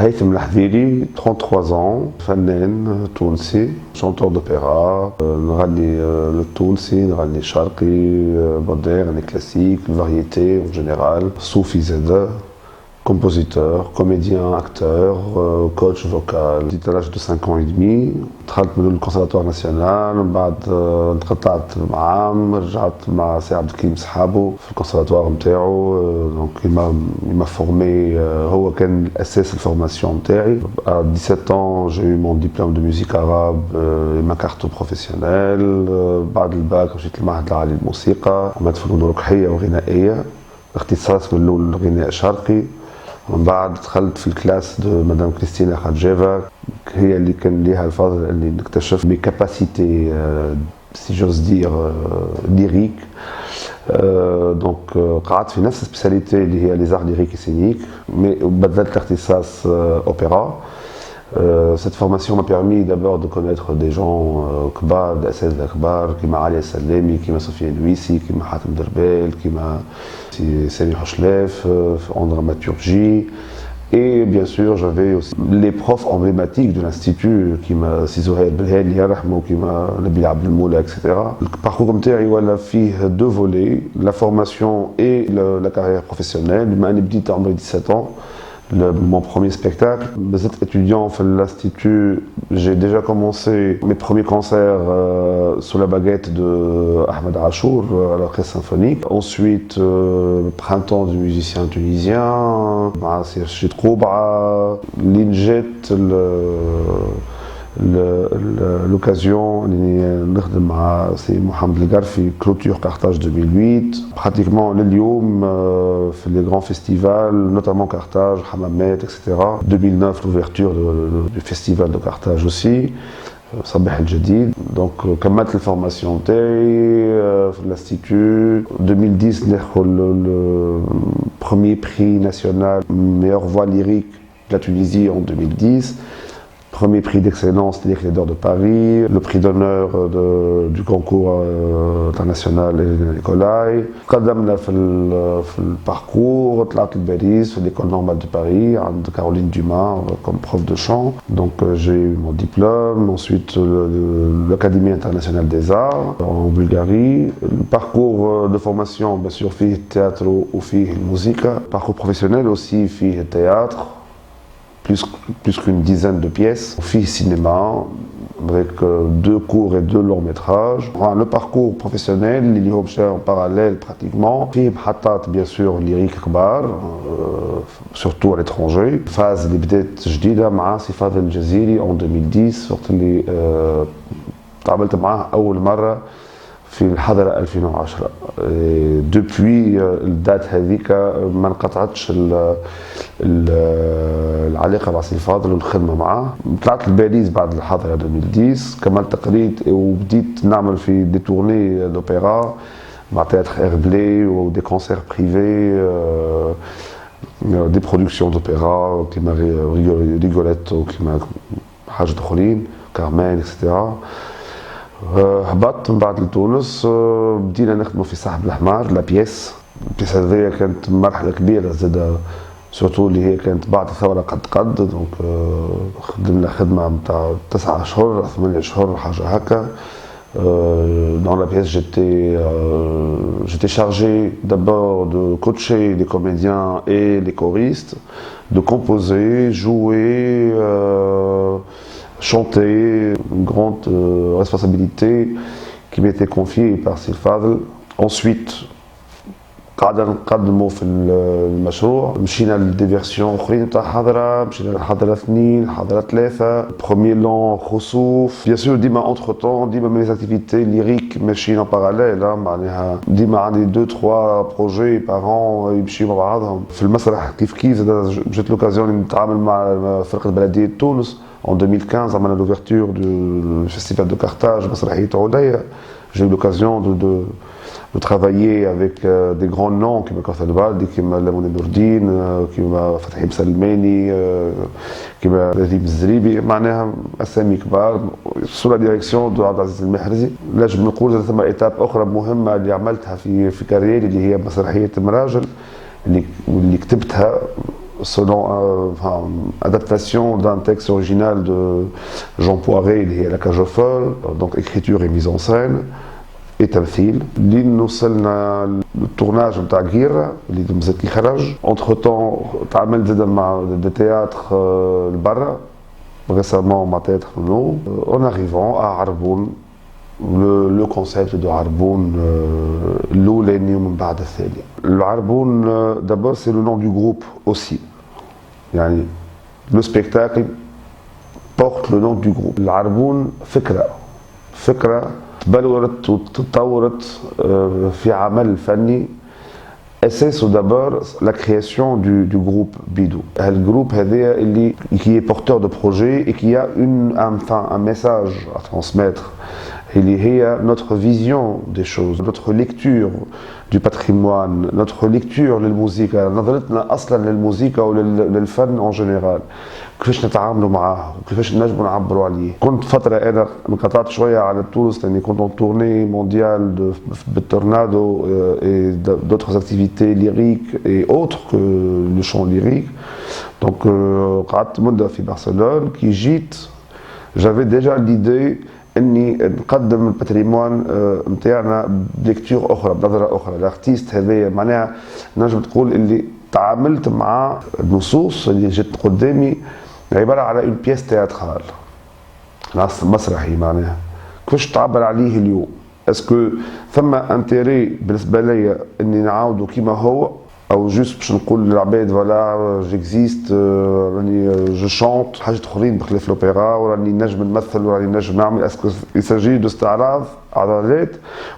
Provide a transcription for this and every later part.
Haïtem Lahvili, 33 ans, فنان تونسي, chanteur d'opéra, نغني التونسي, نغني الشرقي, moderne, classique, variété en général, soufi زادة, compositeur, comédien, acteur, coach vocal. J'étais à l'âge de 5 ans et demi, دخلت من الكونسرفاتوار ناسيونال, من بعد انقطعت معاه, رجعت مع سي عبد الكريم صحابو في الكونسرفاتوار نتاعو. دونك il m'a formé, هو كان الاساس الفورماسيون نتاعي. À 17 ans, j'ai eu mon diplôme de musique arabe et ma carte professionnelle. بعد الباك مشيت للمعهد العالي للموسيقى، عملت فنون ركحية وغنائية، اختصاص من الأول الغناء الشرقي. من بعد دخلت في الكلاس دو مدام كريستينا خادجيفا، هي اللي كان ليها الفضل اني نكتشف مي كاباسيتي سي جوز دير ليريك. دونك قعدت في نفس السبيساليتي اللي هي لي زار ليريك سينيك، مي بدلت الاختصاص اوبرا. Cette formation m'a permis d'abord de connaître des gens كبار, des أساتذة كبار كيما علي السلامي, كيما سفيان الويسي, كيما حاتم دربال, كيما سامي حشلاف en dramaturgie. Et bien sûr, j'avais aussi les profs emblématiques de l'institut, كيما سي زهير بالهاني يرحمه, كيما نبيل عبد المولى, etc. الباركور نتاعي ولا فيه deux volets, la formation et la carrière professionnelle. بما أني بديت عمري 17 ans, mon premier spectacle. J'étais étudiant à l'institut, j'ai déjà commencé mes premiers concerts sous la baguette de Ahmed Achour à l'orchestre symphonique. Ensuite, printemps du musicien tunisien, Serge Trouba, l'Injet, l'occasion c'est Mohamed El Garfi, clôture Carthage 2008. Pratiquement les grands festivals, notamment Carthage, Hammamet, etc. 2009, l'ouverture du festival de Carthage aussi, Sabah El Jadid. Donc, كملت الفورماسيون نتاعي في l'institut. 2010 le premier prix national meilleure voix lyrique de la Tunisie en 2010. Premier prix d'excellence des Éclairs d'Or de Paris, le prix d'honneur du concours international Nicolai. قدمنا في الparcours, طلعت لباريس في l'école normale de Paris, عند Caroline Dumas comme prof de chant. Donc j'ai eu mon diplôme, ensuite l'Académie internationale des arts en Bulgarie. Le parcours de formation, bien sûr, فيه التياتر وفيه الموسيقى. Parcours professionnel aussi, فيه التياتر. Plus qu'une dizaine de pièces, fille cinéma, avec 2 courts et 2 longs métrages. Le parcours professionnel, il y a en parallèle pratiquement. Fille Hatat, bien sûr, lyrique kbar, surtout à l'étranger. Phase اللي بدات جديدة مع صفات الجزيري en 2010, وقت اللي تعاملت معاه أول مرة في الحضرة 2010. دوبوي الدات هذيك ما انقطعتش العلاقة مع سي الفاضل والخدمة معاه. طلعت لباريس بعد الحضرة 2010, كملت تقريد وبديت نعمل في دي تورني دوبيرا مع تياتر إربلي ودي كونسير بريفي, دي برودكسيون دوبيرا كيما ريغوليتو, كيما حاجة أخرين, كارمين, اكسترا. هبطت من بعد لتونس, بدينا نخدموا في صاحب الحمار لا بيس. البيس هذيا كانت مرحلة كبيرة زادة, سورتو اللي هي كانت بعد الثورة قد دونك خدمنا خدمة متاع 9 أشهر 8 أشهر حاجة هكا. Dans la pièce, j'étais chargé d'abord de coacher les comédiens et les choristes, de composer, jouer, chanter, une grande responsabilité qui m'était confiée par Sir Fadl. Ensuite, قاعدة نقدموا في المشروع, مشينا لديفيرسيون اخرين تاع حضرة, مشينا لحضرة 2, حضرة 3, premier long خسوف. Bien sûr ديما entre temps, ديما من les activités lyriques ماشيين en parallèle, معناها ديما عندي 2-3 projets par an يمشيوا مع بعضهم. في المسرح كيف جات لوكازيون نتعامل مع فرقة بلدية تونس. En 2015, عملنا l'ouverture du festival de Carthage, مسرحية عودية. J'ai eu l'occasion de travailler avec des grands noms comme Kathal Baldi, comme Lamoune Nourdine, comme Fatih Salmani, comme Radim Zribi, معناها أسامي كبار sous la direction de عبد العزيز المحرزي. نجم نقول ثم إيتاب أخرى مهمة اللي عملتها في كاريري اللي هي مسرحية مراجل اللي كتبتها selon adaptation d'un texte original de Jean Poiret, il est La Cage aux Folles, donc écriture et mise en scène, et تمثيل. اللي وصلنا للتورناج نتاع غيرة اللي مازال كي خرج. Entre temps تعاملت زاد مع دي تياتر لبرا récemment مع تياتر نو. En arrivant à Arboun, le concept de Arboun الأولاني ومن بعد الثاني. العربون d'abord c'est le nom du groupe aussi. يعني le spectacle porte le nom du groupe. العربون فكرة تبلورت وتطورت في عمل فني. اساسه d'abord la création du groupe Bidou. Le groupe qui est porteur de projet et qui a un message à transmettre. اللي هي notre vision des choses, notre lecture du patrimoine, notre lecture للموسيقى، نظرتنا اصلا للموسيقى وللفن en général. كيفاش نتعاملوا معاه وكيفاش نجموا نعبروا عليه. كنت فتره انا انقطعت شويه على تونس لاني كنت en tournée mondiale بالتورنادو et d'autres activités lyriques et autres que le chant lyrique. Donc قعدت مده في برشلونة. كي جيت j'avais déjà l'idée اني نقدم الباتريمون نتاعنا بليكتور اخرى بنظره اخرى. الارتيست هذايا معناها نجم تقول اللي تعاملت مع النصوص اللي جات قدامي عباره على اون بيس تياترال مسرحي. معناها كيفاش تعبر عليه اليوم؟ اسكو ثم انتيري بالنسبه ليا اني نعاودو كيما هو او جوست باش نقول للعباد فوالا جيكزيست راني جو شونت حاجات اخرين بخلاف الاوبرا وراني نجم نمثل وراني نجم نعمل. اسكو يساجي دو استعراض عضلات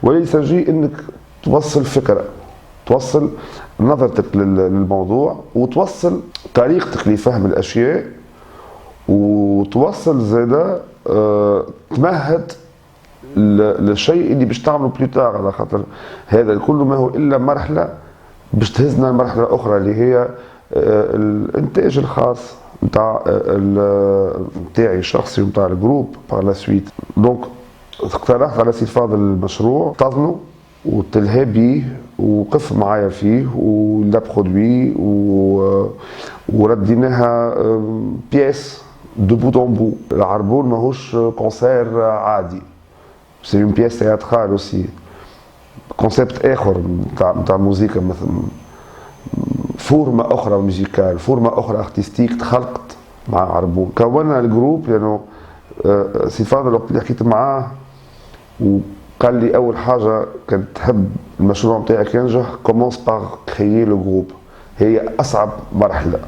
ولا يساجي انك توصل فكره، توصل نظرتك للموضوع وتوصل طريقتك لفهم الاشياء وتوصل زاده تمهد للشيء اللي باش تعمله بلوتار. على خاطر هذا الكل ما هو الا مرحله باش تهزنا لمرحله اخرى اللي هي الانتاج الخاص نتاعي الشخصي ونتاع الجروب بار لا سويت. دونك اقترحت على سي فاضل المشروع، تظنوا وتلهى بيه وقف معايا فيه ولا برودوي ورديناها بياس دو بوت اون بو. العربون ماهوش كونسير عادي، سي اون بياس تياترال اوسي، كونسيبت اخر نتاع موسيقى، مثلا فورمه اخرى ميوزيكال، فورمه اخرى ارتستيك تخلقت مع عربون. كونا الجروب لانه سي فاضل وقت اللي حكيت معاه وقال لي اول حاجه كانت تحب المشروع نتاعك ينجح كومونس باغ كريي لو جروب، هي اصعب مرحله.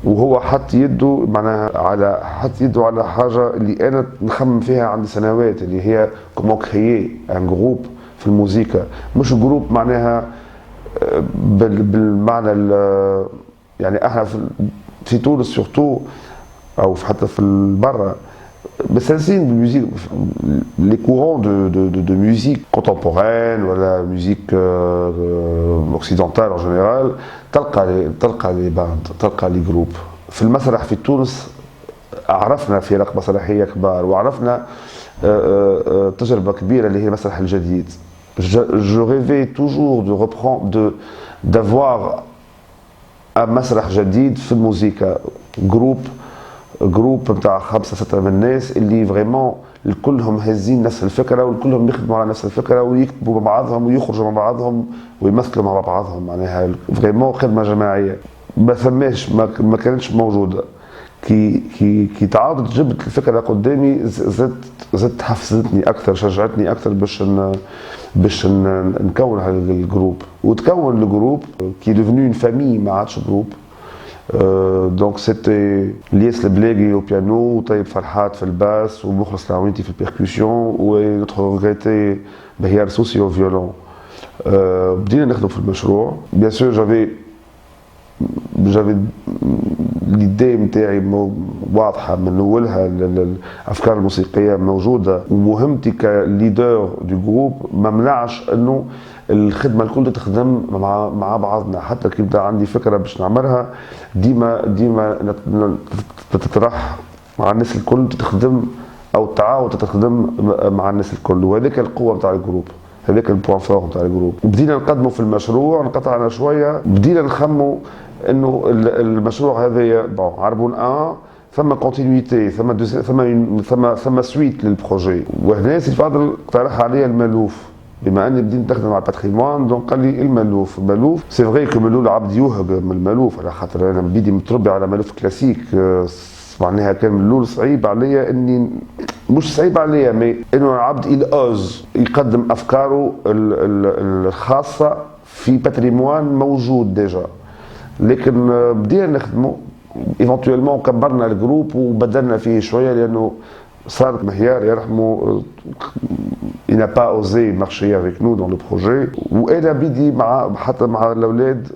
وهو حط يده معناها على حاجه اللي انا نخمم فيها عندي سنوات، اللي هي كومون كريي ان جروب في الموسيقى. مش جروب معناها بالمعنى يعني احنا في تونس سورتو او حتى في برا مستانسين بالموسيقى، لي كورون دو ميوزيك كونتمبورين ولا ميوزيك اوكسيدونتال ان جينيرال. تلقى لي باند، تلقى لي جروب. في المسرح في تونس عرفنا فرق مسرحيه كبار وعرفنا تجربه كبيره اللي هي المسرح الجديد. Je rêvais toujours de reprendre, d'avoir un مسرح جديد في الموسيقى، جروب نتاع 5-6 من الناس اللي فريمون الكلهم هازين نفس الفكره والكلهم يخدموا على نفس الفكره ويكتبوا مع بعضهم ويخرجوا مع بعضهم ويمثلوا مع بعضهم. معناها فريمون خدمه جماعيه ما كانتش موجوده. كي تعاودت جبت الفكره قدامي زدت حفزتني اكثر، شجعتني اكثر باش نكون هذا الجروب. وتكون الجروب كي ديفنو اون فامي، ما عادش جروب. دونك سيتي الياس البلاقي او بيانو وطيب فرحات في الباس ومخلص العوينتي في البيركوسيون ونوتخ ريغريتي بهيار سوسي او فيولون. بدينا نخدم في المشروع. بيان سور جافي ليدي نتاعي واضحه من اولها، الافكار الموسيقيه موجوده، ومهمتي كليدر دو جروب ما منعش انه الخدمه الكل تخدم مع بعضنا. حتى كي يبدا عندي فكره باش نعملها ديما تتطرح مع الناس الكل، تخدم او تعاود تخدم مع الناس الكل. وهذيك القوه نتاع الجروب، هذاك البوان فور نتاع الجروب. بدينا نقدموا في المشروع، انقطعنا شويه، بدينا نخموا انه المشروع هذايا بون عربون 1 ثم كونتينيتي، ثم سويت للبروجي. وهنا سي فاضل اقترح علي المالوف، بما اني بديت نخدم على الباتريمون دونك قال لي المالوف. المالوف سي فري كو من العبد يوهق من المالوف، على خاطر انا بديت متربي على مالوف كلاسيك. معناها كان من الاول صعيب عليا اني، مش صعيب عليا مي انه العبد يلأوز يقدم افكاره الخاصه في باتريمون موجود ديجا. لكن بدينا نخدموا ايفونتويلمون، كبرنا الجروب وبدلنا فيه شويه، لانه صار مهيار يرحمه il n'a pas osé marcher avec nous dans le projet. وانا بدي حتى مع الاولاد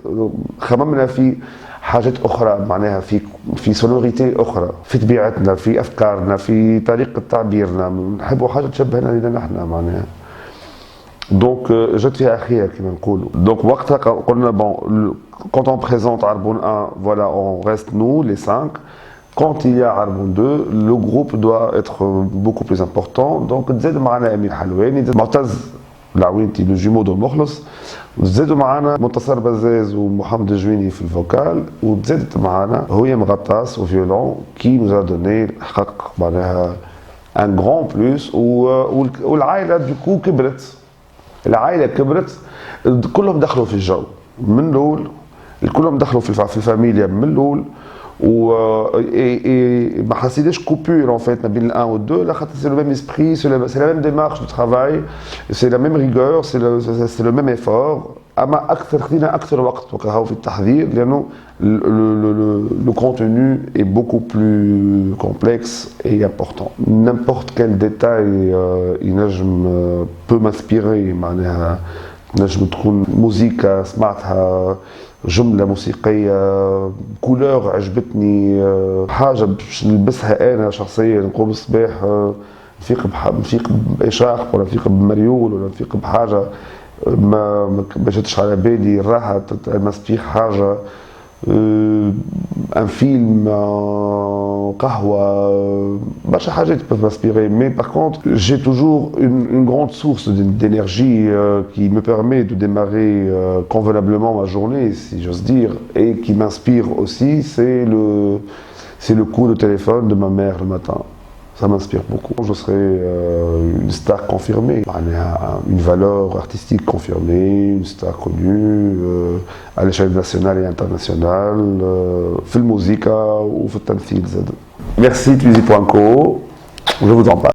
خممنا في حاجات اخرى، معناها في سونوريتي اخرى، في طبيعتنا، في افكارنا، في طريقه تعبيرنا، نحبوا حاجه تشبهنا لنا نحن معناها. دونك جات فيها خير كما نقولوا. دونك وقتها قلنا بون quand on présente Arbon 1, voilà, on reste nous les 5. Quand il y a Arbon 2, le groupe doit être beaucoup plus important. Donc تزاد معنا امين حلواني، معتز العوينتي le jumeau de مخلص، وزادوا معنا منتصر بزاز ومحمد الجويني في الفوكال، وزادت معنا هويم غطاس وفيولون كي نوزا دوني حقق معناها ان غران بلوس. والعائله دوكو كبرت، العائله كبرت، كلهم دخلوا في الجو من الاول، كلهم دخلوا في الفاميليا من الاول. و ما حسيتش كوبور ان فيت ما بين الان والدو، لا خاطر سي لو ميم اسبري، سي لا ميم ديمارش دو ترافاي، سي لا ميم ريغور، سي لو ميم ايفور. اما اكثر خدينا اكثر وقت وكهو في التحضير، لانه le contenu est beaucoup plus complexe et important. N'importe quel détail ينجم peut m'inspirer، معناها نجم تكون موسيقى سمعتها، جملة موسيقية، كولور عجبتني، حاجة باش نلبسها أنا شخصيا، نقوم الصباح نفيق بإشاق ولا نفيق بمريول ولا نفيق بحاجة ما جاتش على بالي، راحة ماسبير حاجة، ان فيلم، قهوة، برشا حاجات peuvent m'inspirer. Mais par contre, j'ai toujours une grande source d'énergie qui me permet de démarrer convenablement ma journée, si j'ose dire, et qui m'inspire aussi, c'est le coup de téléphone de ma mère le matin. Ça m'inspire beaucoup. Je serai une star confirmée, une valeur artistique confirmée, une star connue à l'échelle nationale et internationale, في الموسيقى وفي التمثيل زاد. Merci Twizy.co, je vous en parle.